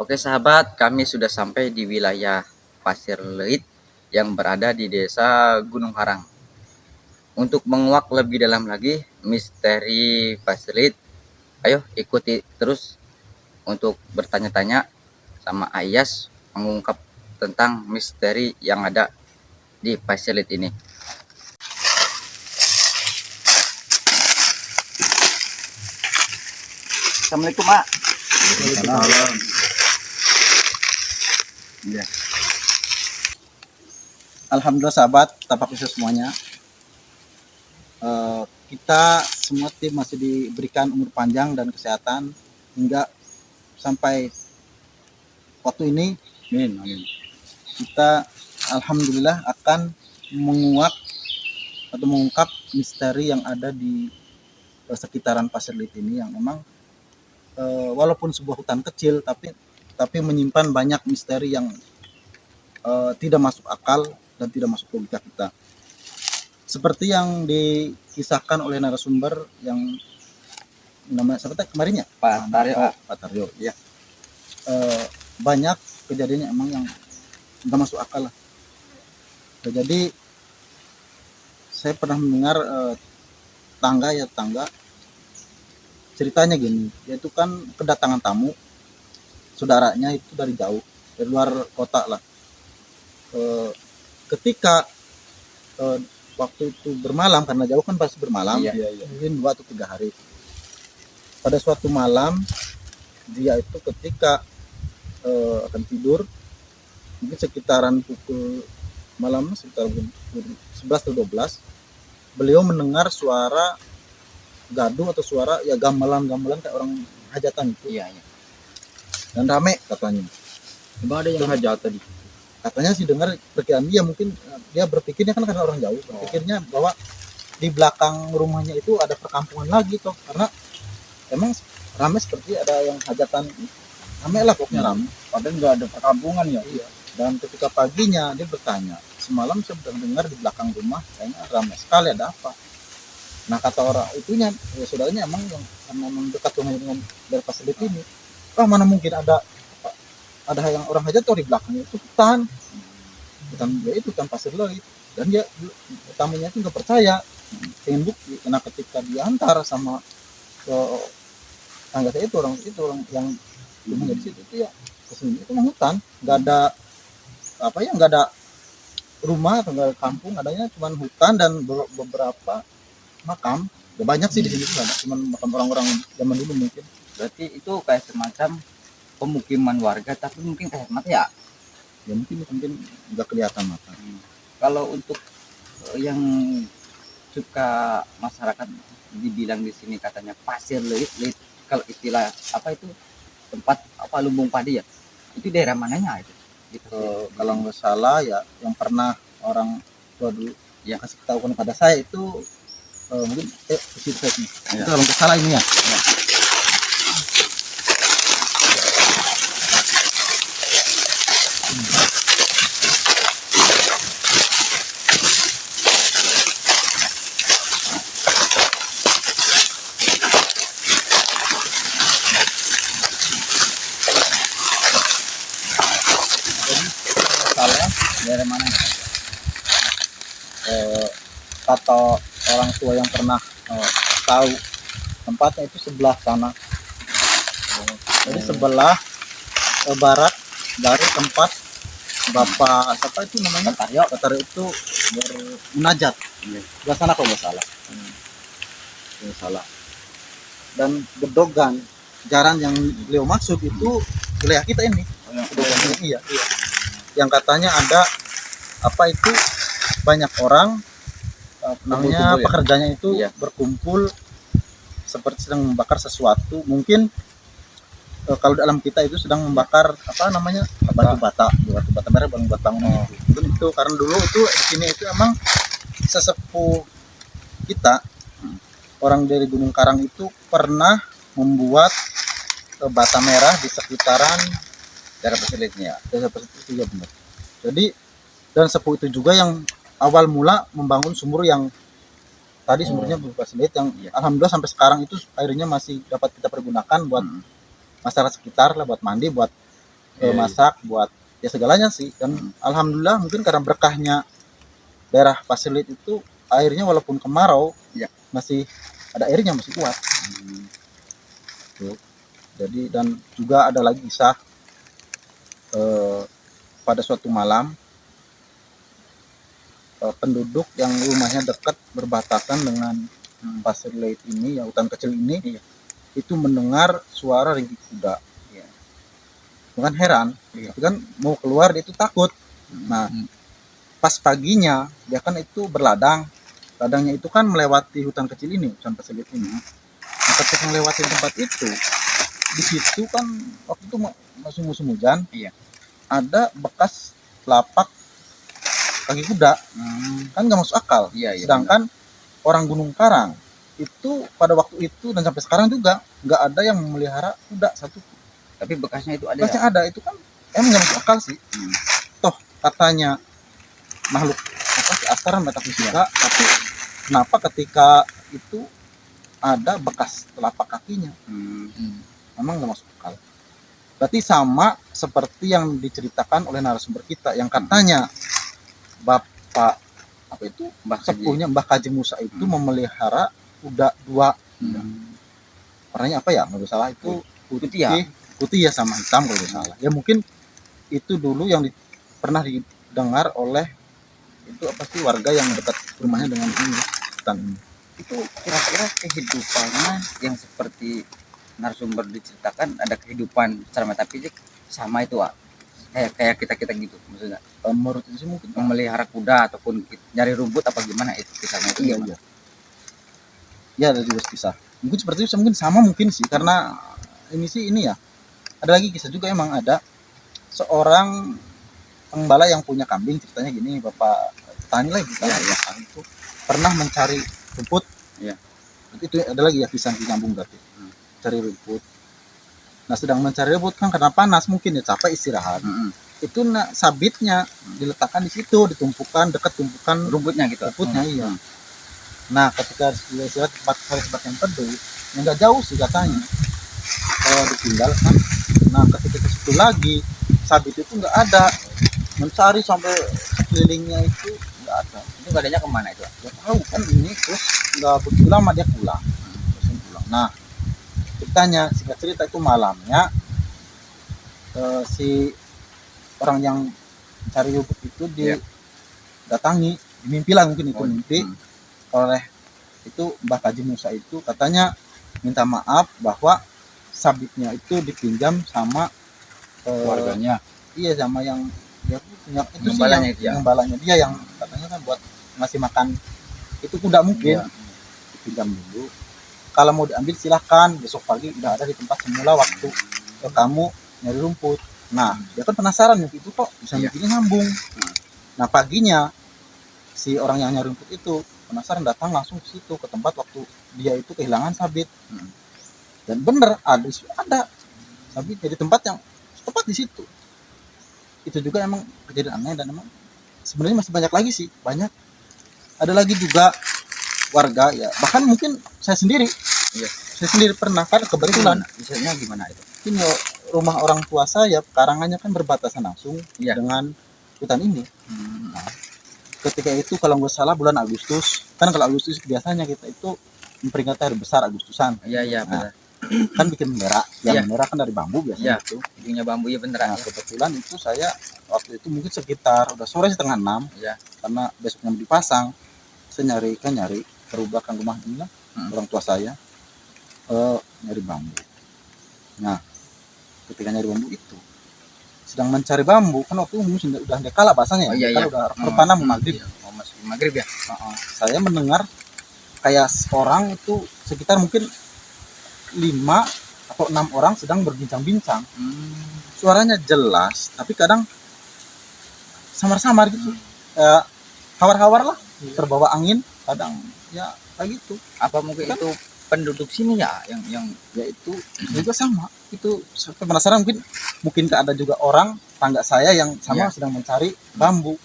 Oke sahabat, kami sudah sampai di wilayah Pasir Leit yang berada di desa Gunung Harang. Untuk menguak lebih dalam lagi misteri Pasir Leit, ayo ikuti terus untuk bertanya-tanya sama Ayas mengungkap tentang misteri yang ada di Pasir Leit ini. Assalamualaikum, Mak. Waalaikumsalam. Ya. Alhamdulillah sahabat, tapak bisa semuanya. Kita semua tim masih diberikan umur panjang dan kesehatan hingga sampai waktu ini. Amin. Kita alhamdulillah akan menguak atau mengungkap misteri yang ada di sekitaran Pasir Leit ini, yang memang walaupun sebuah hutan kecil tapi menyimpan banyak misteri yang tidak masuk akal dan tidak masuk logika kita. Seperti yang dikisahkan oleh narasumber yang namanya siapa kemarin ya? Pak Taryo. Ya. Banyak kejadiannya emang yang tidak masuk akal lah. Jadi saya pernah mendengar tangga ceritanya gini, yaitu kan kedatangan tamu, saudaranya itu dari jauh, dari luar kota lah. Ketika waktu itu bermalam, karena jauh kan pasti bermalam, mungkin 2 atau 3 hari. Pada suatu malam dia itu ketika akan tidur, mungkin sekitaran pukul malam sekitar 11 atau 12, beliau mendengar suara gaduh atau suara ya gamelan kayak orang hajatan itu. Iya. Dan rame katanya. Coba ada yang hajatan. Katanya sih dengar, perkiraan dia, mungkin dia berpikirnya kan karena orang jauh, berpikirnya bahwa di belakang rumahnya itu ada perkampungan lagi toh, karena emang rame seperti ada yang hajatan, rame lah pokoknya rame. Padahal nggak ada perkampungan ya. Iya. Dan ketika paginya dia bertanya, semalam saya dengar di belakang rumah kayaknya rame sekali, ada apa? Nah kata orang itunya, ya saudaranya emang yang karena memang dekat rumahnya dengan dari Pasir Leit ini, mana mungkin ada yang orang hajat tuh di belakangnya itu hutan ya, itu hutan Pasir Leit. Dan dia tamunya itu nggak percaya, pengen bukti. Karena ketika diantar sama tangga saya itu orang yang rumahnya di situ itu ya kesini itu hutan, nggak ada nggak ada rumah atau nggak ada kampung, adanya cuma hutan dan beberapa makam. Gak banyak sih di sini, cuma makam orang-orang zaman dulu mungkin. Berarti itu kayak semacam pemukiman warga tapi mungkin kayak mata ya mungkin nggak kelihatan mata. Kalau untuk yang suka masyarakat dibilang di sini katanya Pasir Leit, kalau istilah apa itu tempat apa lumbung padi ya, itu daerah mananya itu gitu. Kalau nggak salah ya, yang pernah orang tua dulu yang kasih tahu kepada saya itu mungkin itu kalau nggak salah ini ya. Daerah mana? Kata orang tua yang pernah tahu tempatnya itu sebelah sana. Jadi sebelah barat dari tempat Bapak siapa itu namanya? Taryo itu bermunajat. Sebelah sana kalau nggak salah. Nggak salah. Dan Gedogan, jaran yang beliau maksud itu wilayah kita ini. Iya. Yang katanya ada itu banyak orang namanya pekerjanya itu berkumpul seperti sedang membakar sesuatu. Mungkin kalau dalam kita itu sedang membakar batu bata merah, buat bangunan. Itu karena dulu itu di sini itu emang sesepuh kita, orang dari Gunung Karang itu pernah membuat bata merah di sekitaran daerah Pasir Leitnya. Daerah Pasir Leit, ya benar. Jadi dan sepuh itu juga yang awal mula membangun sumur yang tadi sumurnya Pasir Leit, yang alhamdulillah sampai sekarang itu airnya masih dapat kita pergunakan buat masyarakat sekitar lah, buat mandi, buat Iya, iya. masak, buat ya segalanya sih. Dan alhamdulillah mungkin karena berkahnya daerah Pasir Lit itu airnya walaupun kemarau Iya. masih ada airnya, masih kuat. Hmm. Tuh. Jadi dan juga ada lagi kisah pada suatu malam penduduk yang rumahnya dekat berbatasan dengan Pasir Lit ini, yang hutan kecil ini, Iya. itu mendengar suara ringgit kuda. Iya. Bukan heran, Iya. tapi kan mau keluar dia itu takut. Nah, pas paginya dia kan itu berladang, ladangnya itu kan melewati hutan kecil ini, hutan Pasir Lit ini. Nah, ketika melewati tempat itu, di situ kan waktu itu masih musim hujan, Iya. ada bekas telapak kaki kuda. Kan nggak masuk akal. Iya, iya. Sedangkan orang Gunung Karang itu pada waktu itu dan sampai sekarang juga nggak ada yang memelihara kuda satu. Tapi bekasnya itu ada. Bekasnya ada, itu kan emang nggak masuk akal sih. Toh katanya makhluk apa sih, astral metafisika, tapi kenapa ketika itu ada bekas telapak kakinya? Memang nggak masuk akal. Berarti sama seperti yang diceritakan oleh narasumber kita yang katanya Bapak apa itu sepuhnya Mbah Kajeng Musa itu memelihara kuda dua. Warnanya apa ya, nggak salah itu putih ya sama hitam kalau nggak salah. Ya mungkin itu dulu yang pernah didengar oleh itu apa sih, warga yang dekat rumahnya dengan ini, hutan ini. Itu kira-kira kehidupannya yang seperti narasumber diceritakan, ada kehidupan secara metafisik sama itu, Wak? Kayak kita gitu maksudnya. Menurut itu mungkin Memelihara kuda ataupun nyari rumput apa gimana itu kisahnya itu? Iya. Ya ada juga kisah. Mungkin seperti itu, mungkin sama mungkin sih, karena ini sih ini ya. Ada lagi kisah juga, emang ada seorang penggembala yang punya kambing, ceritanya gini, Bapak petani lah gitu. Ya, itu pernah mencari rumput. Iya. Itu ada lagi ya kisah nyambung berarti. Cari rumput. Nah, sedang mencari rumput kan karena panas mungkin ya, capek istirahat. Itu sabitnya diletakkan di situ, ditumpukan dekat tumpukan rumputnya gitu. Rumputnya iya. Nah, ketika istirahat tempat yang teduh, yang nggak jauh sih katanya, ditinggalkan. Nah, ketika ke situ lagi, sabit itu nggak ada. Mencari sampai sekelilingnya itu nggak ada. Itu nggak adanya kemana itu? Nggak tahu kan ini, terus nggak begitu lama dia pulang. Nah, ceritanya singkat cerita itu malamnya si orang yang cari rumput itu didatangi, dimimpi lah mungkin itu mimpi oleh itu Mbah Kajeng Musa itu, katanya minta maaf bahwa sabitnya itu dipinjam sama keluarganya. Iya, sama yang dia punya itu sih, yang balanya dia yang katanya kan buat ngasih makan itu kuda mungkin. Dipinjam dulu. Kalau mau diambil silahkan, besok pagi udah ada di tempat semula waktu kamu nyari rumput. Nah, dia kan penasaran itu kok bisa begini nyambung. Nah, paginya si orang yang nyari rumput itu penasaran, datang langsung ke situ, ke tempat waktu dia itu kehilangan sabit. Dan bener ada sabit di tempat yang tepat di situ. Itu juga emang kejadian aneh, dan emang sebenarnya masih banyak lagi sih, banyak. Ada lagi juga warga ya, bahkan mungkin saya sendiri pernah kan kebetulan. Misalnya gimana itu? Ini rumah orang tua saya karangannya kan berbatasan langsung dengan hutan ini. Nah, ketika itu kalau nggak salah bulan Agustus, kan kalau Agustus biasanya kita itu memperingati hari besar Agustusan. Iya, nah, kan bikin bendera, bendera kan dari bambu biasanya itu. Bikinnya bambu ya beneran. Nah, kebetulan itu saya waktu itu mungkin sekitar udah sore setengah 6, karena besoknya mau dipasang. Saya nyari perubahan rumah ini lah, orang tua saya nyari bambu. Nah, ketika nyari bambu itu sedang mencari bambu, kan waktu itu udah dekala bahasanya ya, udah berpanah mau maghrib. Masuk maghrib ya. Saya mendengar kayak orang itu sekitar mungkin 5 atau 6 orang sedang berbincang-bincang. Suaranya jelas, tapi kadang samar-samar gitu, hawar-hawar lah, terbawa angin kadang ya kayak gitu. Apa mungkin itu penduduk sini ya yang ya itu juga sama itu. Saya penasaran, mungkin ada juga orang tangga saya yang sama sedang mencari bambu.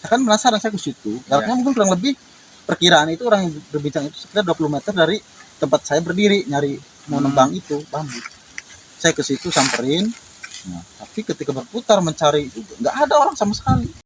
Saya kan penasaran, saya ke situ. Jaraknya mungkin kurang lebih perkiraan itu orang yang berbincang itu sekitar 20 meter dari tempat saya berdiri nyari mau nembang itu bambu. Saya ke situ samperin, Nah, tapi ketika berputar mencari itu nggak ada orang sama sekali.